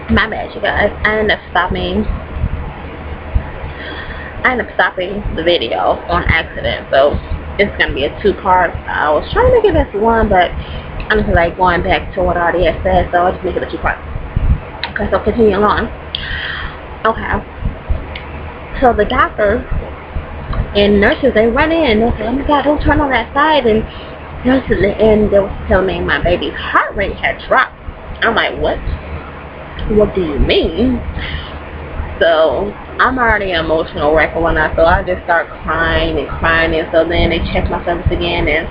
My bad, you guys. I ended up stopping the video on accident, so it's gonna be a 2-part. I was trying to make it as one, but I'm just like going back to what I already had said, so I'll just make it a 2-part. Okay, so continuing on. Okay, so the doctor and nurses, they run in and they say, oh my god, don't turn on that side, and nurses, and they was telling me my baby's heart rate had dropped. I'm like, what do you mean? So I'm already an emotional wreck when so I just start crying, and so then they check my cervix again, and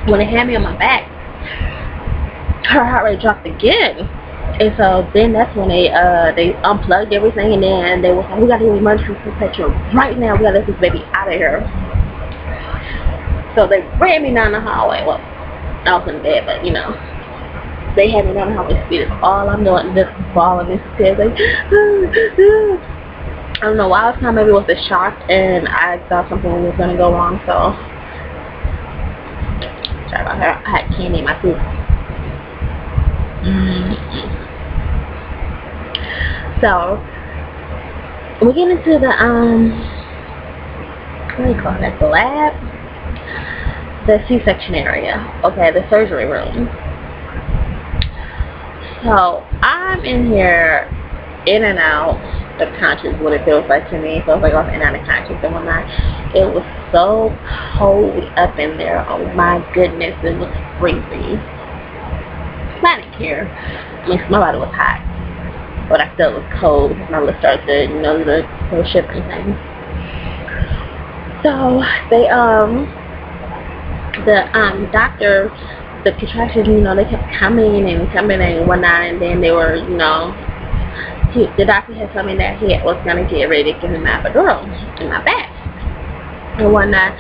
when they had me on my back, her heart rate dropped again. And so then that's when they unplugged everything, and then they was like, we gotta do emergency C-section right now, we gotta let this baby out of here. So they ran me down the hallway. Well, I was in bed, but you know, they had me down the hallway speed. It's all I'm doing, just falling into tears, like I don't know why I was kind of, maybe it was a shock, and I thought something was gonna go wrong. So sorry about that. I had candy in my food. So we get into the what do you call that? The lab, the C-section area. Okay, the surgery room. So I'm in here, in and out of conscious, what it feels like to me. It feels like I was in and out of conscious and whatnot. It was so cold up in there. Oh my goodness, it was freezing. I didn't care. I mean, my body was hot, but I still was cold. My lips started to, you know, the shivering thing. So they the doctor, the pediatrician, you know, they kept coming and whatnot, and then they were, you know, the doctor had told me that he was gonna get ready to give me my epidural in my back and whatnot,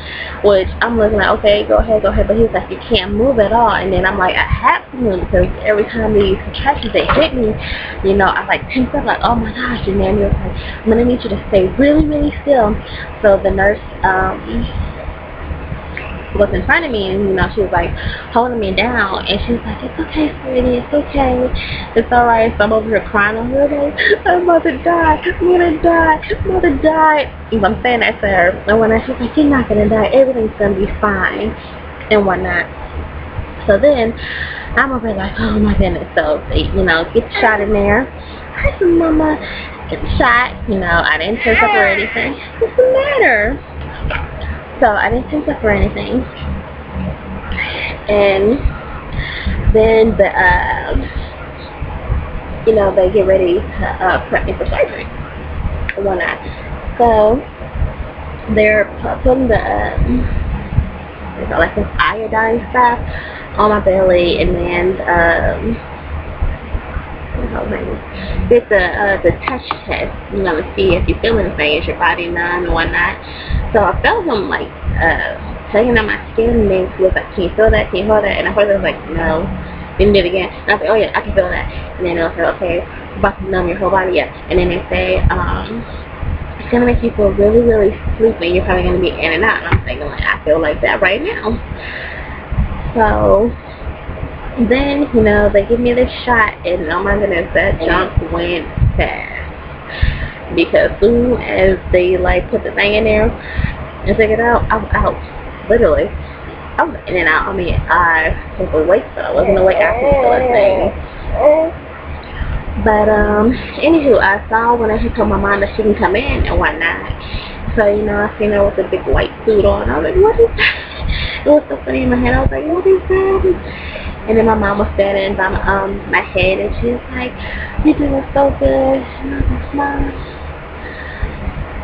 which I'm looking like, okay, go ahead, but he was like, you can't move at all. And then I'm like, I have to move, because every time these contractions, they hit me, you know, I like tensed up, like, oh my gosh. And then he was like, I'm gonna need you to stay really, really still. So the nurse was in front of me, and you know, she was like holding me down, and she was like, it's okay, sweetie, it's okay, it's alright. So I'm over here crying, I'm like, I'm about to die, I'm gonna die. And I'm saying that to her, and when she's like, you're not gonna die, everything's gonna be fine and whatnot. So then I'm over like, oh my goodness. So they, you know, get the shot in there. I said, mama, get the shot. You know, I didn't tense up or anything. What's the matter? So I didn't tense up or anything. And then the you know, they get ready to prep me for surgery and whatnot. So they're putting the like this iodine stuff on my belly, and then get the touch test, you know, to see if you feel anything, is your body numb and whatnot. So I felt them like tugging on my skin, and then she was like, can you feel that? Can you hold that? And at first I was like, no. Then did it again, and I was like, oh yeah, I can feel that. And then they'll say, okay, it's about to numb your whole body, yeah. And then they say, it's gonna make you feel really, really sleepy. You're probably gonna be in and out. And I'm thinking, like, I feel like that right now. So then, you know, they give me this shot, and oh my goodness, that jump went fast. Because soon as they like put the thing in there and take it out, I was out. Literally, I was in and out. I mean, I was awake, but I wasn't awake after the thing. But anywho, I saw when she told my mom that she can come in and whatnot. So, you know, I seen her with a big white suit on. I was like, what is that? It was so funny in my head. I was like, what is that? And then my mom was standing by my head, and she was like, you're doing so good. And I was like, Mom,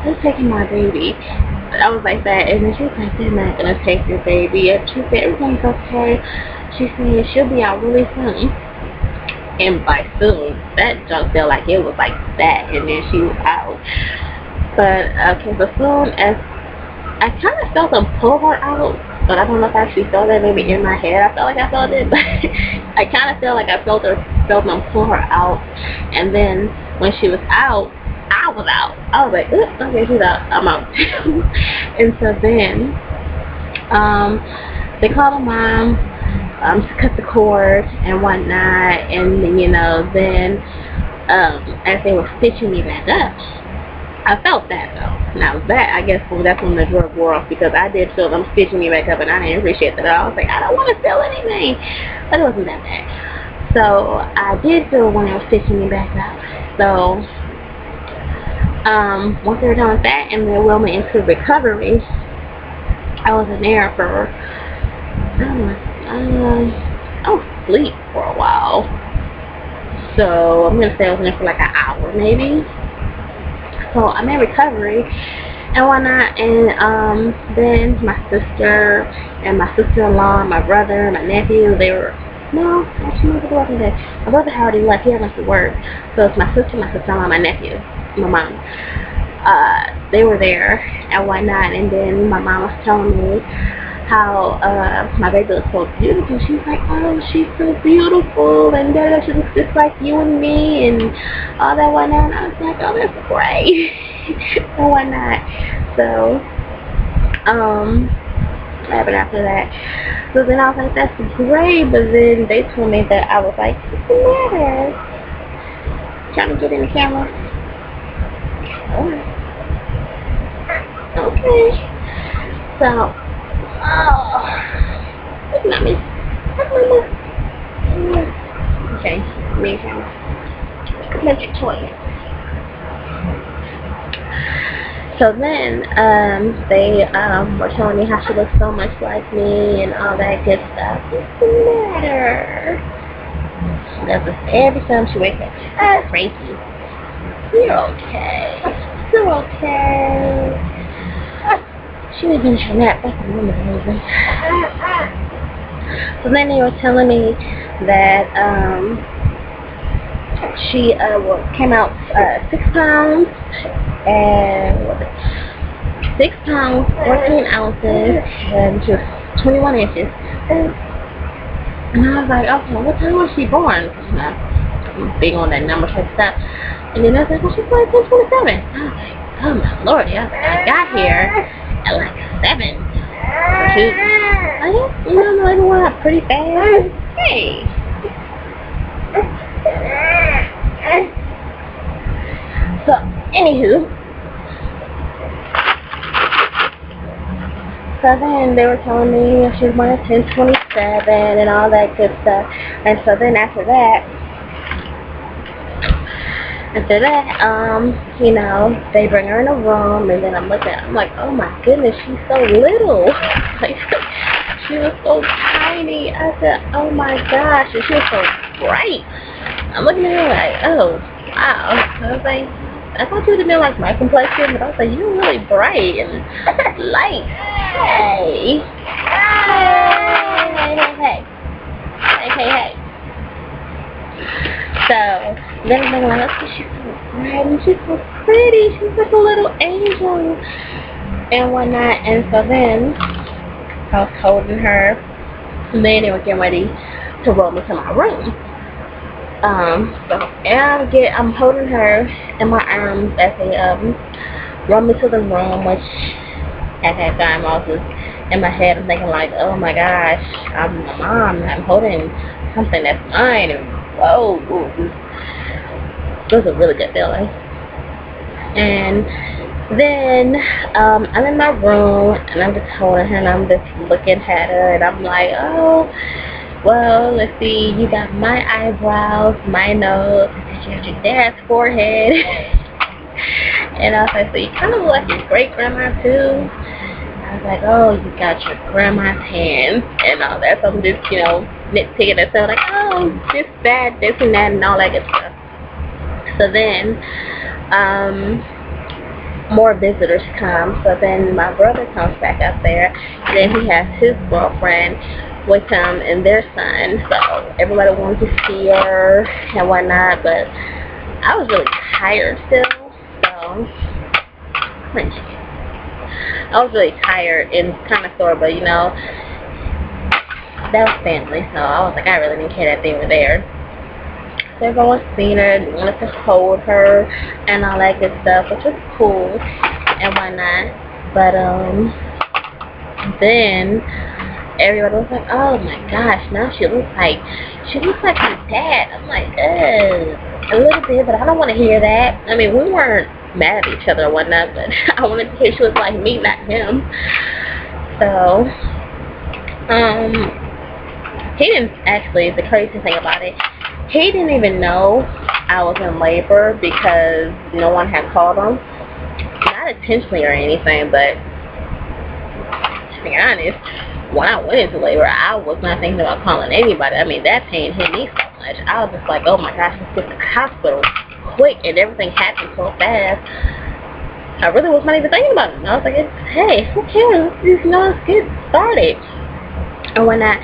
they're taking my baby. I was like that, and then she was like, they're not going to take your baby. And she said, everything's okay. She said, she'll be out really soon. And by soon, that junk felt like it was like that, and then she was out. But okay, so soon as I kind of felt them pull her out, but I don't know if I actually felt that. Maybe in my head I felt like I felt it, but I kind of felt like I felt them pull her out. And then when she was out, I was out. I was like, okay, she's out, I'm out. And so then they called her mom to cut the cord and whatnot, and you know, then as they were stitching me back up. I felt that though. Now that, I guess, that's when the drug wore off, because I did feel them stitching me back up and I didn't appreciate that at all. I was like, I don't want to feel anything. But it wasn't that bad. So I did feel when they were stitching me back up. So once they were done with that and they wheeled me into recovery, I was in there for, I was asleep for a while. So I'm going to say I was in there for like an hour maybe. So I'm in recovery and whatnot, and then my sister and my sister-in-law, my brother, my nephew, they were, no, actually my brother there. My brother had already left, he had left to work. So it's my sister, my sister-in-law, my nephew, my mom. They were there and whatnot, and then my mom was telling me how my baby looks so beautiful. She's like, oh, she's so beautiful, and then she looks just like you and me, and all that whatnot. And I was like, oh, that's great, and whatnot. So, what happened after that? So then I was like, that's great, but then they told me that I was like, what's the matter? Trying to get in the camera. Okay. So, oh, that's not me. That's not me. Okay, me camera. Magic toy. So then, they were telling me how she looks so much like me and all that good stuff. What's the matter? She does this every time she wakes up. That's crazy. You're okay. You're okay. She was in her nap. That's a woman moving. So then they were telling me that she came out 6 pounds and 6 pounds, 14 ounces, and just 21 inches. And I was like, okay, what time was she born? I'm big on that number type stuff. And then I was like, well, she's like 27. I was like, oh my lord, yeah. I got here at like 7 or 2. I guess, you know, everyone up pretty fast. Hey. So, anywho. So then they were telling me she was born at 10/27 and all that good stuff. And so then after that, you know, they bring her in a room, and then I'm like, oh my goodness, she's so little. Like, she was so tiny. I said, oh my gosh, and she was so bright. I'm looking at her like, oh, wow. I was like, I thought you would have been like my complexion, but I was like, you're really bright and light. Hey. Hey. So, then I'm like, oh, she's so bright and she's so pretty. She's like a little angel and whatnot. And so then I was holding her, and then they were getting ready to roll me to my room. So I'm holding her in my arms as they roll me to the room, which at that time I was just in my head, I'm thinking like, oh my gosh, I'm my mom, I'm holding something that's mine, and whoa, it was a really good feeling. And then I'm in my room, and I'm just holding her, and I'm just looking at her, and I'm like, oh, well, let's see, you got my eyebrows, my nose, you got your dad's forehead. And I was like, so you kind of look like your great-grandma too? I was like, oh, you got your grandma's hands and all that. So I'm just, you know, nitpicking and stuff, like, oh, this, that, this and that, and all that good stuff. So then, more visitors come. So then my brother comes back up there, and then he has his girlfriend with him and their son. So everybody wanted to see her and whatnot, but I was really tired still. So I was really tired and kind of sore, but you know, that was family, so I was like, I really didn't care that they were there. So everyone was seeing her, wanted to hold her and all that good stuff, which was cool and whatnot. But then everybody was like, oh my gosh, now she looks like her dad. I'm like, ugh. A little bit, but I don't want to hear that. I mean, we weren't mad at each other or whatnot, but I wanted to hear she was like me, not him. So, he didn't actually, the crazy thing about it, he didn't even know I was in labor because no one had called him. Not intentionally or anything, but to be honest, when I went into labor, I was not thinking about calling anybody. I mean, that pain hit me so much. I was just like, oh my gosh, let's get to the hospital quick, and everything happened so fast. I really was not even thinking about it. I was like, hey, who cares? Let's get started. And whatnot.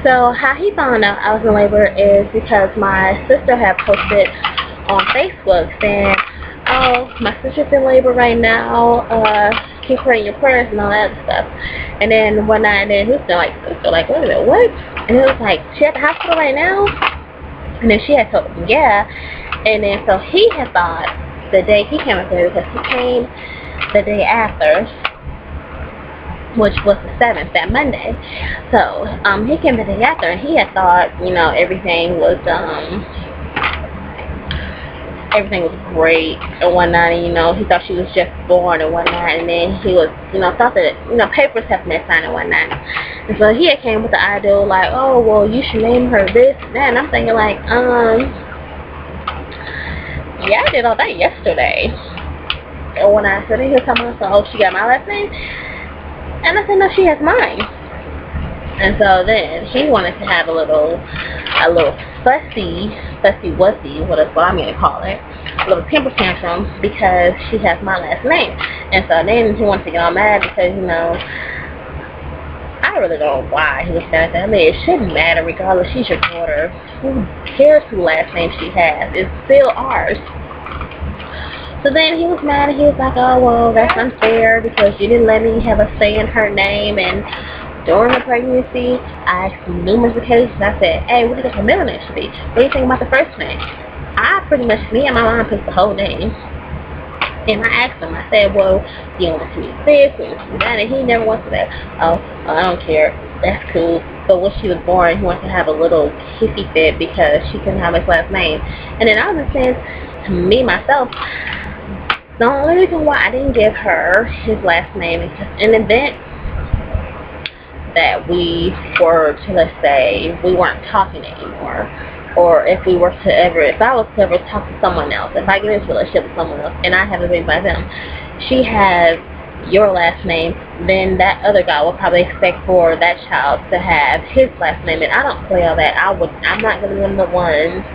So how he found out I was in labor is because my sister had posted on Facebook saying, oh, my sister's in labor right now, keep her in your prayers and all that stuff. And then one night, and then he was like, wait a minute, what? And it was like, she at the hospital right now? And then she had told him, yeah. And then so he had thought the day he came up there, because he came the day after, which was the 7th, that Monday. So he came the day after, and he had thought, everything was great and whatnot, and he thought she was just born and whatnot, and then he was, thought that, papers have been signed and whatnot. And so he had came with the idea like, oh, well, you should name her this and that. And I'm thinking like, yeah, I did all that yesterday. And when I said he was talking about, oh, she got my last name, and I said, no, she has mine. And so then he wanted to have a little fussy wussy, what I'm going to call it, a little temper tantrum because she has my last name. And so then he wanted to get all mad because, I really don't know why he was mad at that. I mean, it shouldn't matter regardless. She's your daughter. Who cares who last name she has? It's still ours. So then he was mad and he was like, oh, well, that's unfair because you didn't let me have a say in her name. And during the pregnancy, I asked him numerous occasions. I said, hey, what do you think her middle name should be? What do you think about the first name? Me and my mom picked the whole name. And I asked him, I said, well, you want to do this, you want to do that, and he never wants to that. Oh, I don't care. That's cool. But when she was born, he wanted to have a little hissy fit because she couldn't have his last name. And then I was just saying to me, myself, the only reason why I didn't give her his last name is just an event that we were to, let's say, we weren't talking anymore. Or if I was to ever talk to someone else, if I get into a relationship with someone else and I haven't been by them, she has your last name, then that other guy will probably expect for that child to have his last name. And I don't play all that. I'm not going to be one of the ones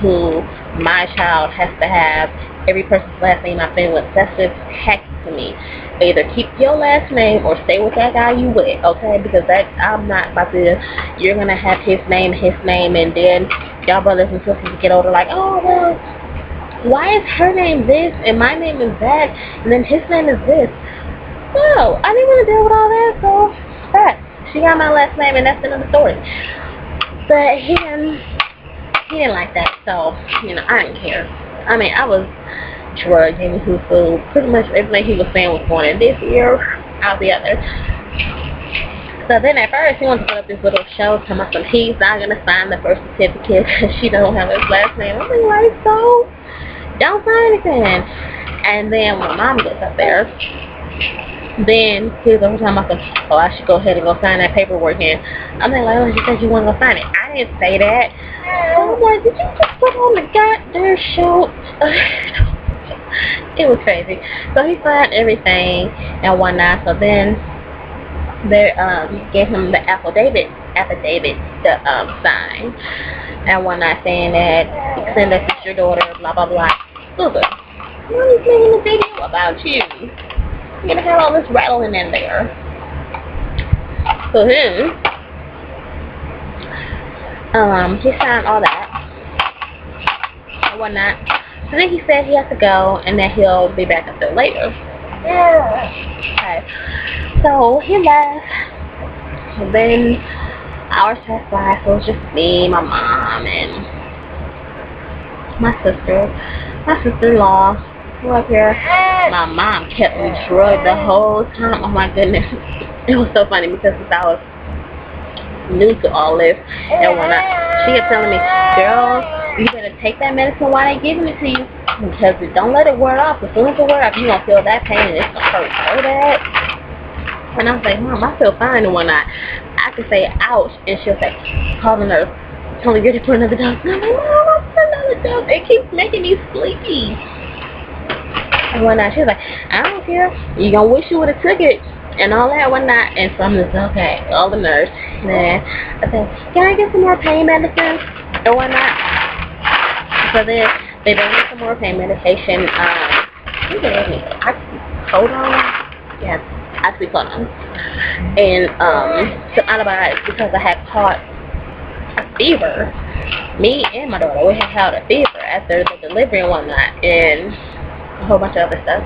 who my child has to have every person's last name I've been with. That's just tacky to me. Either keep your last name or stay with that guy you with, okay? Because I'm not about to, you're going to have his name, and then y'all brothers and sisters get older like, oh, well, why is her name this and my name is that and then his name is this? No, I didn't want to deal with all that, so she got my last name and that's another story. But he didn't like that, so, I didn't care. I mean, I was drugging his food. Pretty much everything he was saying was going in this ear, out the other. So then at first he wanted to put up this little show talking about he's not going to sign the birth certificate because she don't have his last name. I'm like, so don't sign anything. And then when mom gets up there, then he was over talking about, oh, I should go ahead and go sign that paperwork in. I'm like, oh, you said you want to go sign it. I didn't say that. So I'm like, did you just put on the goddamn show? It was crazy. So he signed everything and whatnot. So then they gave him the affidavit to sign and whatnot, saying that you send us it's your daughter, blah blah blah. Sugar, I'm making a video about you. You're gonna have all this rattling in there. So then he signed all that and whatnot. So then he said he has to go and that he'll be back up there later. Okay. So he left. And then hours passed by, so it was just me, my mom, and my sister-in-law were up here. My mom kept me drugged the whole time. Oh my goodness. It was so funny because I was new to all this. And when she kept telling me, girl, you better take that medicine while they're giving it to you, because don't let it wear off. As soon as it wears off, you're gonna feel that pain and it's gonna hurt so bad. And I was like, Mom, I feel fine. And when I could say ouch, and she'll say, call the nurse, tell me you're ready for another dose. And I'm like, Mom, I'm for another dose. It keeps making me sleepy. And one night she was like, I don't care. You gonna wish you would have took it and all that one night. And so I'm just okay. All the nurse. Then I said, can I get some more pain medicine or whatnot? So then they bring me some more pain medication. Hold on. Yeah, oxycodone. And some antibiotics because I had caught a fever. Me and my daughter, we had had a fever after the delivery and whatnot, and a whole bunch of other stuff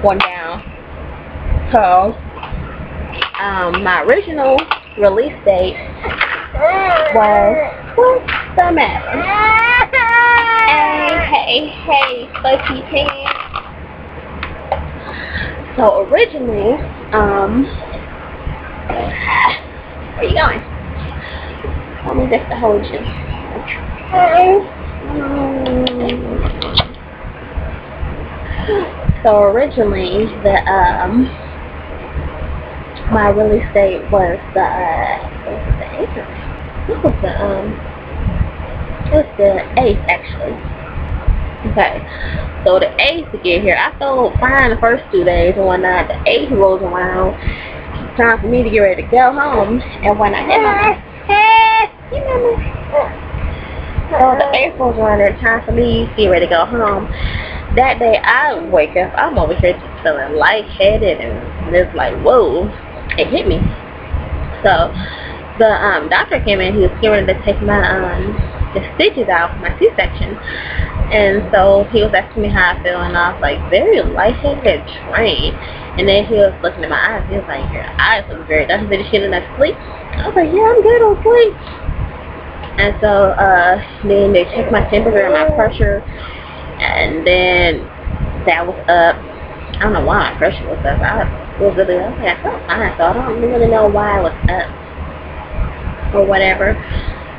went down. So my original release date was, what's the matter? Hey, Fuzzy Pants. So originally, where you going? Let me just hold you. So originally, my release date was the 8th actually. Okay, so the 8th to get here, I felt fine the first 2 days and whatnot. The 8th rolls around, time for me to get ready to go home, and when I hit my so the 8th rolls around, there, time for me to get ready to go home. That day I wake up, I'm over here just feeling lightheaded, and it's like, whoa, it hit me. So the doctor came in. He was getting ready to take my the stitches out, my C-section, and so he was asking me how I feel, and I was like, very lightheaded, drained. And then he was looking at my eyes. He was like, your eyes look very dark. He said, "Is she in enough sleep?" I was like, yeah, I'm good on sleep. And so then they checked my temperature and my pressure, and then that was up. I don't know why my pressure was up. I felt fine, so I don't really know why I was up or whatever.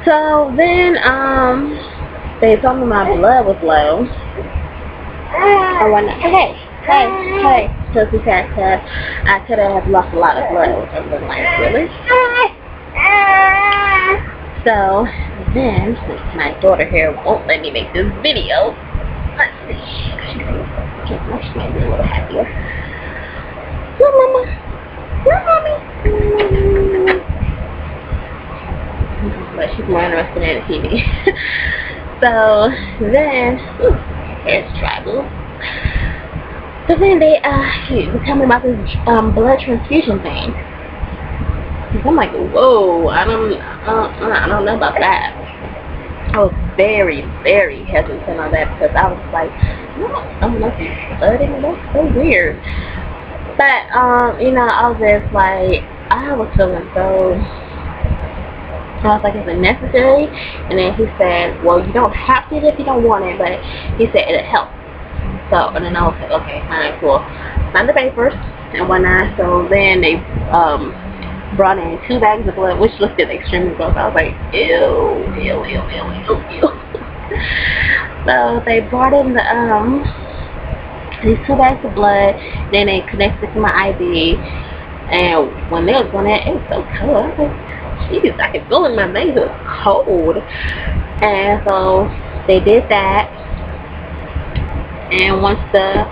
So then they told me my blood was low. I went, hey, because he said I could have lost a lot of blood. I was like, really? So then, since my daughter here won't let me make this video, let's see. She may be a little happier. Come, Mama. Come, Mommy. But she's more interested in the TV. So then, here's tribal. So then they tell me about this blood transfusion thing. I'm like, whoa, I don't know about that. I was very, very hesitant on that because I was like, no, I'm not blooding. That's so weird. But you know, I was just like, I was feeling so. I was like, is it necessary? And then he said, well, you don't have to if you don't want it, but he said it'll help. So, and then I was like, okay, fine, cool. Signed the papers and whatnot. So then they brought in 2 bags of blood, which looked extremely gross. I was like, ew. So they brought in the these 2 bags of blood. Then they connected to my IV. And when they was doing that, it was so cold. I was like, jeez, I could feel in my veins. It was cold. And so they did that. And once the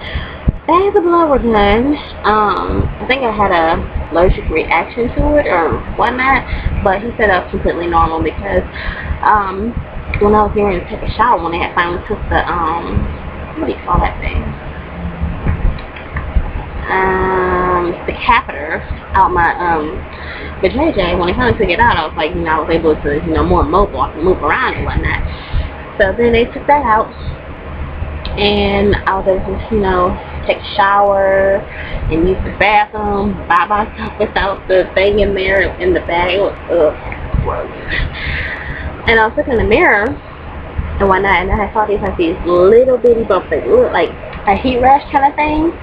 bags of blood were done, I think I had a allergic reaction to it or whatnot. But he said that was completely normal because when I was getting ready to take a shower, when they had finally took the what do you call that thing? The catheter out my vajayjay, when they finally took it out, I was like, you know, I was able to, you know, more mobile, I can move around and whatnot. So then they took that out, and I was able to, you know, take a shower and use the bathroom by myself without the thing in there in the bag. It was gross. And I was looking in the mirror and whatnot, and I saw these like these little bitty bumps that look like a heat rash kind of thing.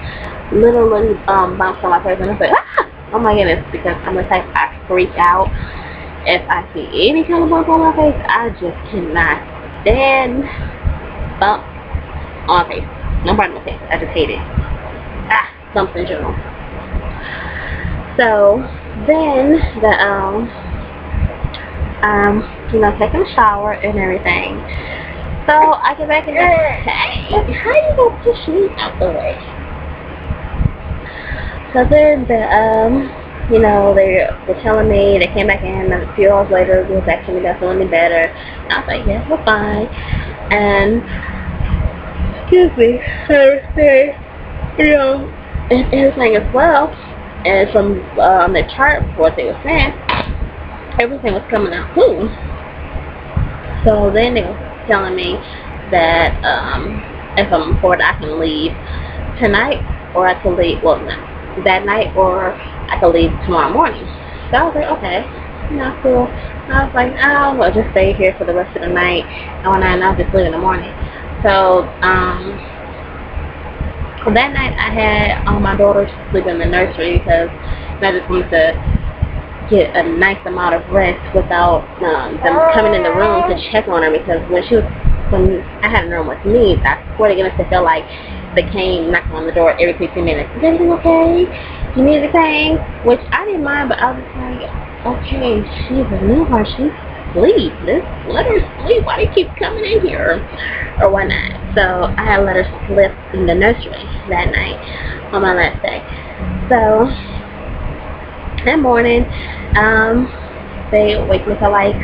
Little bumps on my face, and I was like, ah! Oh my goodness, because I'm the type I freak out, if I see any kind of bump on my face, I just cannot stand bump on my face. Nobody on my face. I just hate it. Bumps in general. So then taking a shower and everything. So I get back and hey, how you gonna push me out the way? So then they were telling me, they came back in a few hours later, it was actually feeling me better. And I was like, yes, we're fine. And excuse me, and everything as well. And from the chart, what they were saying, everything was coming out cool. So then they were telling me that if I'm bored, I can leave tonight, or I can leave, that night, or I can leave tomorrow morning. So I was like, okay, cool. I was like, I'll just stay here for the rest of the night, and I'll just leave in the morning. So that night I had all my daughters sleep in the nursery because I just wanted to get a nice amount of rest without them coming in the room to check on her, because when I had a room with me, I swear to goodness, I felt like they came knocking on the door every 15 minutes. Is everything okay? You need anything? Which I didn't mind, but I was like, okay, she's a newborn, she's asleep. Let her sleep. Why do you keep coming in here? Or whatnot. So I had let her sleep in the nursery that night on my last day. So that morning, they wake me till like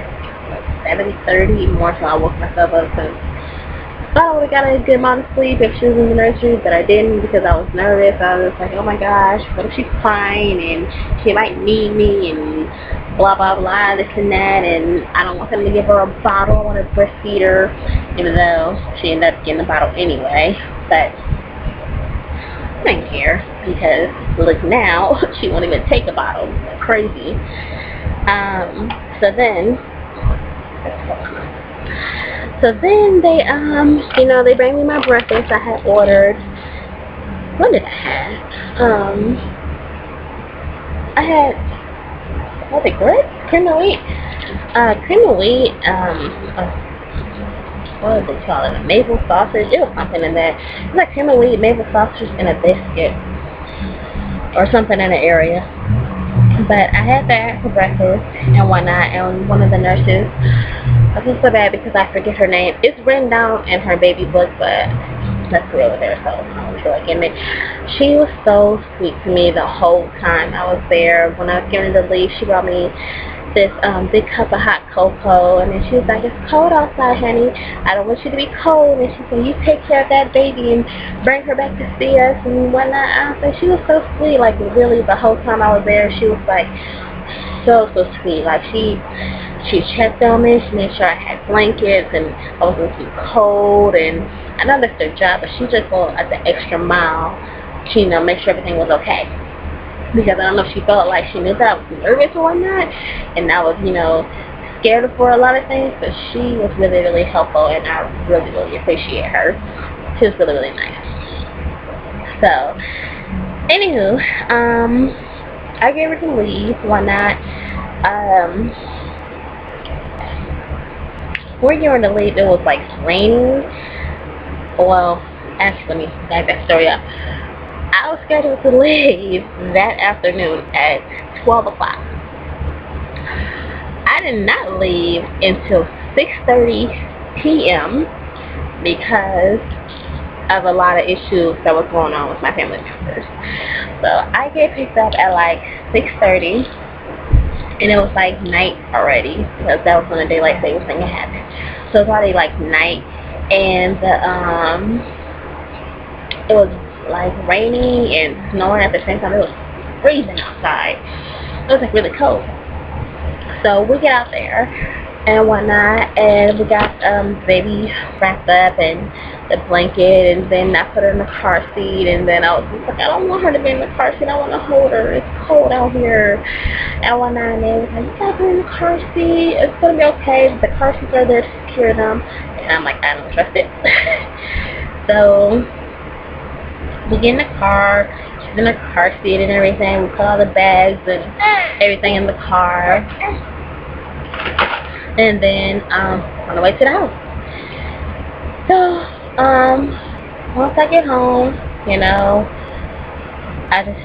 7:30 more, so I woke myself up because I thought I would have got a good amount of sleep if she was in the nursery, but I didn't because I was nervous. I was like, oh my gosh, what if she's crying and she might need me and blah blah blah, this and that, and I don't want them to give her a bottle. I want to breastfeed her, even though she ended up getting the bottle anyway. But I didn't care because look, now she won't even take a bottle. That's crazy. So then they bring me my breakfast. I had ordered, what did I have? I had, what's it, grits? Cream of wheat, what do they call it, a maple sausage? It was something in there. It's like cream of wheat, maple sausage, and a biscuit, or something in the area. But I had that for breakfast and whatnot, and one of the nurses, I feel so bad because I forget her name. It's written down in her baby book, but that's way over there, so I don't feel like getting it. She was so sweet to me the whole time I was there. When I was getting ready to leave, she brought me this big cup of hot cocoa, and then she was like, it's cold outside, honey. I don't want you to be cold. And she said, you take care of that baby and bring her back to see us and whatnot. I said, she was so sweet. Like, really, the whole time I was there, she was like so sweet. Like, she checked on me. She made sure I had blankets and I wasn't too cold. And I know that's their job, but she just went at the extra mile to make sure everything was okay. Because I don't know if she felt like she knew that I was nervous or whatnot, and I was, scared for a lot of things, but she was really, really helpful, and I really, really appreciate her. She was really, really nice. So, anywho, I gave her to leave, whatnot. We're going to leave, it was like raining. Well, actually, let me back that story up. I was scheduled to leave that afternoon at 12 o'clock. I did not leave until 6:30 p.m. because of a lot of issues that was going on with my family members. So I get picked up at like 6:30, and it was like night already because that was when the daylight saving thing happened. So it was already like night, and it was like raining and snowing at the same time. It was freezing outside. It was like really cold. So we get out there and whatnot, and we got baby wrapped up and the blanket, and then I put her in the car seat, and then I was like, I don't want her to be in the car seat, I want to hold her, it's cold out here and whatnot. And they was like, you got her in the car seat, it's gonna be okay, the car seats are there to secure them. And I'm like, I don't trust it. So we get in the car, she's in the car seat and everything. We put all the bags and everything in the car. and then on the way to the house. So once I get home, you know, I just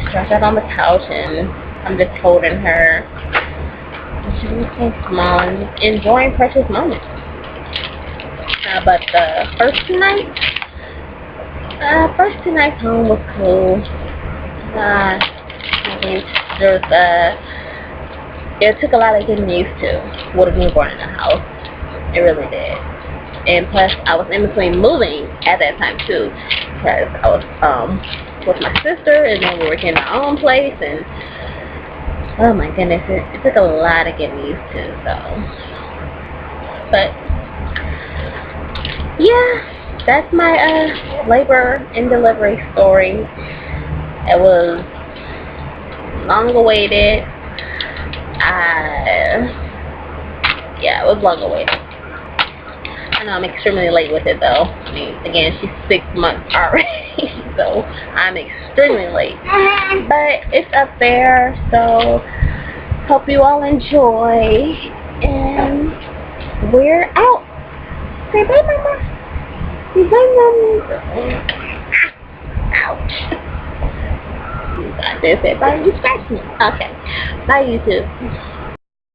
stretch out on the couch and I'm just holding her. She's so small and enjoying precious moments. But the first two nights home was cool. It took a lot of getting used to with a newborn in the house. It really did. And plus, I was in between moving at that time too, because I was with my sister, and then we were in our own place, and oh my goodness, it took a lot of getting used to. So, but yeah, that's my labor and delivery story. It was long awaited. Yeah, it was long awaited. I know I'm extremely late with it though. I mean, again, she's 6 months already, so I'm extremely late. But it's up there, so hope you all enjoy. And we're out. Say bye, mama. Say bye, mommy. Ouch. I did say bye. You scratched me. Okay. Bye, YouTube.